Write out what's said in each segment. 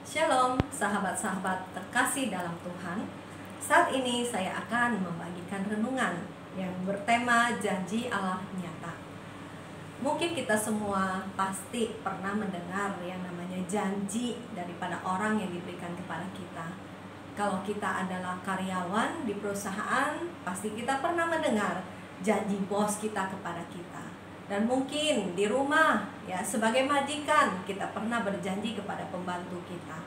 Shalom sahabat-sahabat terkasih dalam Tuhan. Saat ini saya akan membagikan renungan yang bertema janji Allah nyata. Mungkin kita semua pasti pernah mendengar yang namanya janji daripada orang yang diberikan kepada kita. Kalau kita adalah karyawan di perusahaan, pasti kita pernah mendengar janji bos kita kepada kita. Dan mungkin di rumah, ya, sebagai majikan kita pernah berjanji kepada pembantu kita.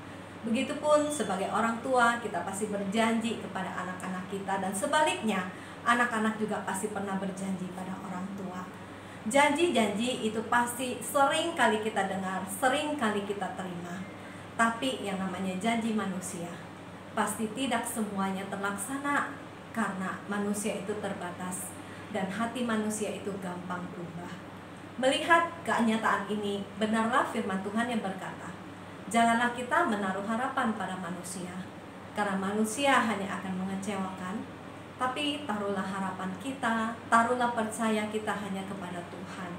Begitupun sebagai orang tua, kita pasti berjanji kepada anak-anak kita. Dan sebaliknya, anak-anak juga pasti pernah berjanji pada orang tua. Janji-janji itu pasti sering kali kita dengar, sering kali kita terima. Tapi yang namanya janji manusia, pasti tidak semuanya terlaksana, karena manusia itu terbatas dan hati manusia itu gampang berubah. Melihat kenyataan ini, benarlah firman Tuhan yang berkata, janganlah kita menaruh harapan pada manusia, karena manusia hanya akan mengecewakan. Tapi taruhlah harapan kita, taruhlah percaya kita hanya kepada Tuhan,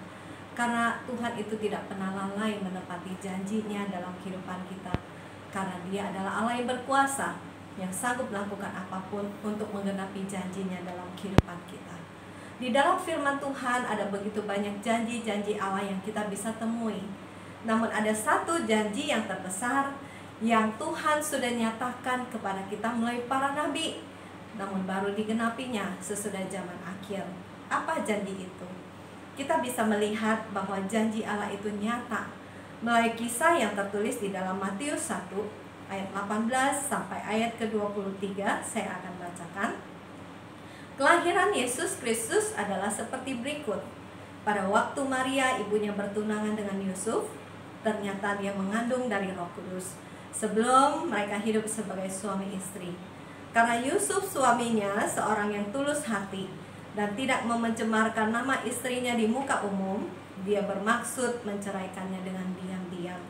karena Tuhan itu tidak pernah lalai menepati janjinya dalam kehidupan kita. Karena Dia adalah Allah yang berkuasa, yang sanggup melakukan apapun untuk menggenapi janjinya dalam kehidupan kita. Di dalam firman Tuhan ada begitu banyak janji-janji Allah yang kita bisa temui. Namun ada satu janji yang terbesar yang Tuhan sudah nyatakan kepada kita melalui para nabi, namun baru digenapinya sesudah zaman akhir. Apa janji itu? Kita bisa melihat bahwa janji Allah itu nyata melalui kisah yang tertulis di dalam Matius 1 ayat 18 sampai ayat ke-23. Saya akan bacakan. Kelahiran Yesus Kristus adalah seperti berikut. Pada waktu Maria ibunya bertunangan dengan Yusuf, ternyata dia mengandung dari Roh Kudus sebelum mereka hidup sebagai suami istri. Karena Yusuf suaminya seorang yang tulus hati dan tidak mencemarkan nama istrinya di muka umum, dia bermaksud menceraikannya dengan diam-diam.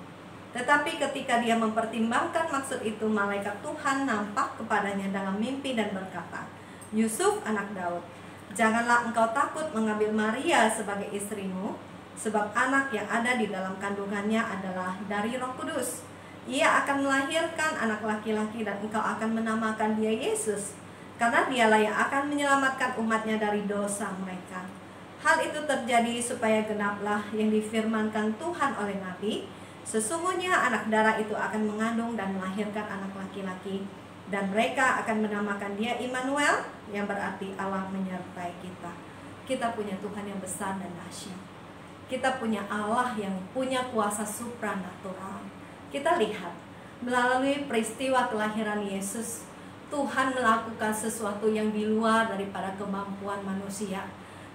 Tetapi ketika dia mempertimbangkan maksud itu, malaikat Tuhan nampak kepadanya dalam mimpi dan berkata, Yusuf anak Daud, janganlah engkau takut mengambil Maria sebagai istrimu, sebab anak yang ada di dalam kandungannya adalah dari Roh Kudus. Ia akan melahirkan anak laki-laki dan engkau akan menamakan dia Yesus, karena dialah yang akan menyelamatkan umatnya dari dosa mereka. Hal itu terjadi supaya genaplah yang difirmankan Tuhan oleh Nabi, sesungguhnya anak darah itu akan mengandung dan melahirkan anak laki-laki, dan mereka akan menamakan dia Immanuel, yang berarti Allah menyertai kita. Kita punya Tuhan yang besar dan dahsyat. Kita punya Allah yang punya kuasa supranatural. Kita lihat melalui peristiwa kelahiran Yesus, Tuhan melakukan sesuatu yang di luar daripada kemampuan manusia.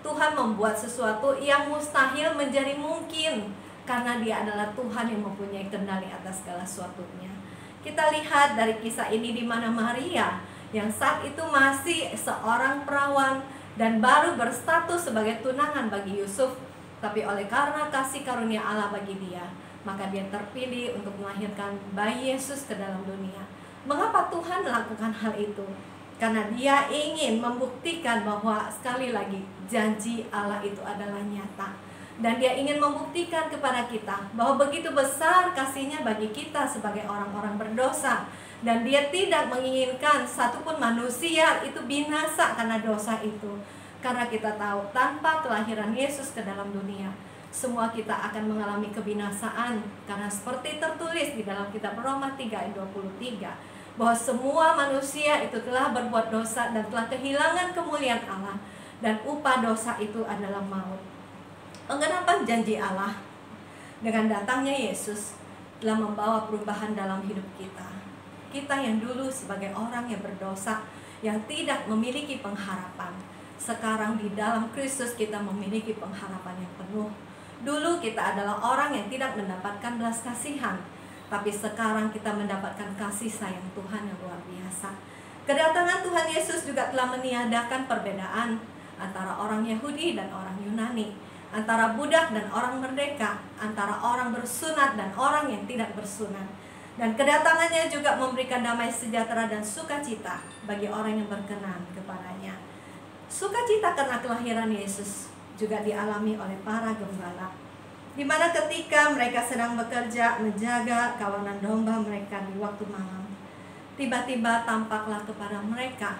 Tuhan membuat sesuatu yang mustahil menjadi mungkin, karena Dia adalah Tuhan yang mempunyai kendali atas segala sesuatunya. Kita lihat dari kisah ini di mana Maria yang saat itu masih seorang perawan dan baru berstatus sebagai tunangan bagi Yusuf, tapi oleh karena kasih karunia Allah bagi dia, maka dia terpilih untuk melahirkan bayi Yesus ke dalam dunia. Mengapa Tuhan melakukan hal itu? Karena Dia ingin membuktikan bahwa sekali lagi janji Allah itu adalah nyata. Dan Dia ingin membuktikan kepada kita bahwa begitu besar kasih-Nya bagi kita sebagai orang-orang berdosa. Dan Dia tidak menginginkan satupun manusia itu binasa karena dosa itu. Karena kita tahu tanpa kelahiran Yesus ke dalam dunia, semua kita akan mengalami kebinasaan. Karena seperti tertulis di dalam kitab Roma 3 ayat 23, bahwa semua manusia itu telah berbuat dosa dan telah kehilangan kemuliaan Allah, dan upah dosa itu adalah maut. Penggenapan janji Allah dengan datangnya Yesus telah membawa perubahan dalam hidup kita. Kita yang dulu sebagai orang yang berdosa, yang tidak memiliki pengharapan, sekarang di dalam Kristus kita memiliki pengharapan yang penuh. Dulu kita adalah orang yang tidak mendapatkan belas kasihan, tapi sekarang kita mendapatkan kasih sayang Tuhan yang luar biasa. Kedatangan Tuhan Yesus juga telah meniadakan perbedaan antara orang Yahudi dan orang Yunani, antara budak dan orang merdeka, antara orang bersunat dan orang yang tidak bersunat. Dan kedatangannya juga memberikan damai sejahtera dan sukacita bagi orang yang berkenan kepadanya. Sukacita karena kelahiran Yesus juga dialami oleh para gembala. di mana ketika mereka sedang bekerja menjaga kawanan domba mereka di waktu malam, tiba-tiba tampaklah kepada mereka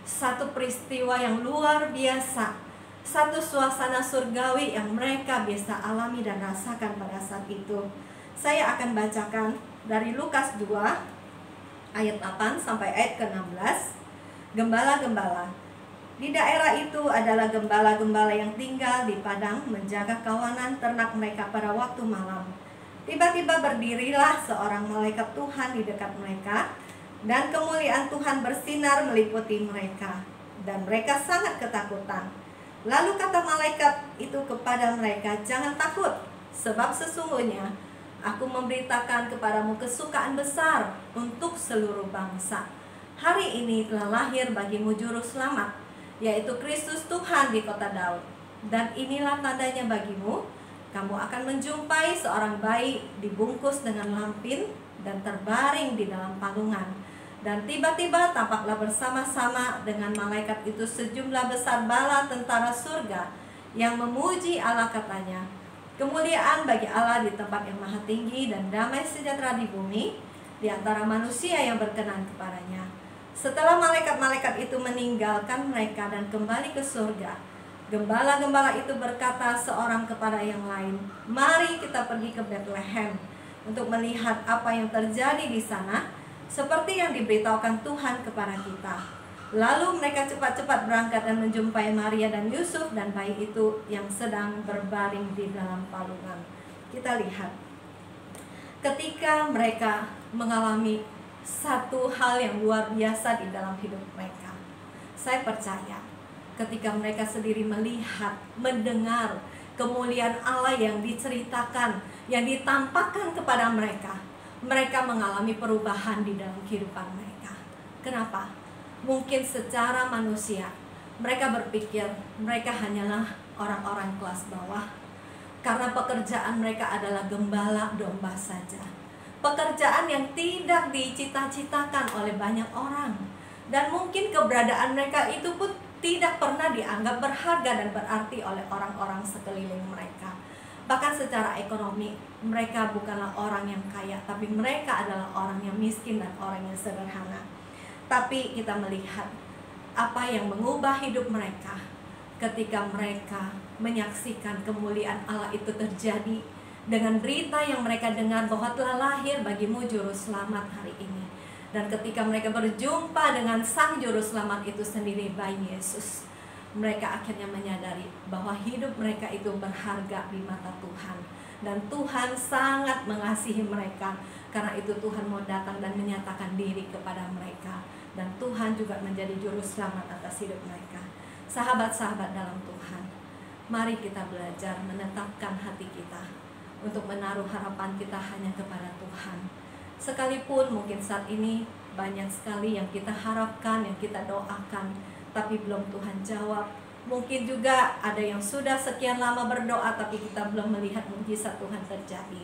satu peristiwa yang luar biasa, satu suasana surgawi yang mereka bisa alami dan rasakan pada saat itu. Saya akan bacakan dari Lukas 2 ayat 8 sampai ayat ke-16. Gembala-gembala di daerah itu adalah gembala-gembala yang tinggal di padang menjaga kawanan ternak mereka pada waktu malam. Tiba-tiba berdirilah seorang malaikat Tuhan di dekat mereka, dan kemuliaan Tuhan bersinar meliputi mereka, dan mereka sangat ketakutan. Lalu kata malaikat itu kepada mereka, "Jangan takut, sebab sesungguhnya aku memberitakan kepadamu kesukaan besar untuk seluruh bangsa. Hari ini telah lahir bagimu juru selamat, yaitu Kristus Tuhan di kota Daud. Dan inilah tandanya bagimu, kamu akan menjumpai seorang bayi dibungkus dengan lampin dan terbaring di dalam palungan." Dan tiba-tiba tampaklah bersama-sama dengan malaikat itu sejumlah besar bala tentara surga yang memuji Allah, katanya, "Kemuliaan bagi Allah di tempat yang maha tinggi, dan damai sejahtera di bumi di antara manusia yang berkenan kepadanya." Setelah malaikat-malaikat itu meninggalkan mereka dan kembali ke surga, gembala-gembala itu berkata seorang kepada yang lain, "Mari kita pergi ke Betlehem untuk melihat apa yang terjadi di sana, seperti yang diberitahukan Tuhan kepada kita." Lalu mereka cepat-cepat berangkat dan menjumpai Maria dan Yusuf dan bayi itu yang sedang berbaring di dalam palungan. Kita lihat, ketika mereka mengalami satu hal yang luar biasa di dalam hidup mereka, saya percaya ketika mereka sendiri melihat, mendengar kemuliaan Allah yang diceritakan, yang ditampakkan kepada mereka, mereka mengalami perubahan di dalam kehidupan mereka. Kenapa? Mungkin secara manusia mereka berpikir mereka hanyalah orang-orang kelas bawah, karena pekerjaan mereka adalah gembala domba saja, pekerjaan yang tidak dicita-citakan oleh banyak orang. Dan mungkin keberadaan mereka itu pun tidak pernah dianggap berharga dan berarti oleh orang-orang sekeliling mereka. Bahkan secara ekonomi mereka bukanlah orang yang kaya, tapi mereka adalah orang yang miskin dan orang yang sederhana. Tapi kita melihat apa yang mengubah hidup mereka ketika mereka menyaksikan kemuliaan Allah itu terjadi dengan berita yang mereka dengar bahwa telah lahir bagimu juru selamat hari ini. Dan ketika mereka berjumpa dengan sang juru selamat itu sendiri, bayi Yesus, mereka akhirnya menyadari bahwa hidup mereka itu berharga di mata Tuhan. Dan Tuhan sangat mengasihi mereka. Karena itu Tuhan mau datang dan menyatakan diri kepada mereka. Dan Tuhan juga menjadi juru selamat atas hidup mereka. Sahabat-sahabat dalam Tuhan, mari kita belajar menetapkan hati kita untuk menaruh harapan kita hanya kepada Tuhan. Sekalipun mungkin saat ini banyak sekali yang kita harapkan, yang kita doakan, tapi belum Tuhan jawab. Mungkin juga ada yang sudah sekian lama berdoa, tapi kita belum melihat mujizat Tuhan terjadi.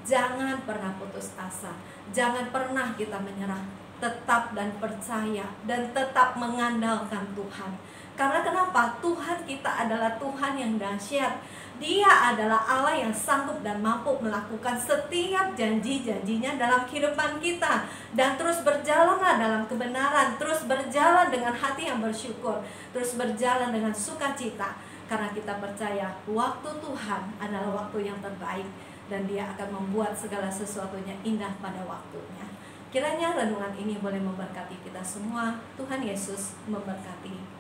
Jangan pernah putus asa, jangan pernah kita menyerah. Tetap dan percaya dan tetap mengandalkan Tuhan. Karena kenapa? Tuhan kita adalah Tuhan yang dahsyat. Dia adalah Allah yang sanggup dan mampu melakukan setiap janji-janjinya dalam kehidupan kita. Dan terus berjalanlah dalam kebenaran, terus berjalan dengan hati yang bersyukur, terus berjalan dengan sukacita. Karena kita percaya waktu Tuhan adalah waktu yang terbaik, dan Dia akan membuat segala sesuatunya indah pada waktunya. Kiranya renungan ini boleh memberkati kita semua. Tuhan Yesus memberkati.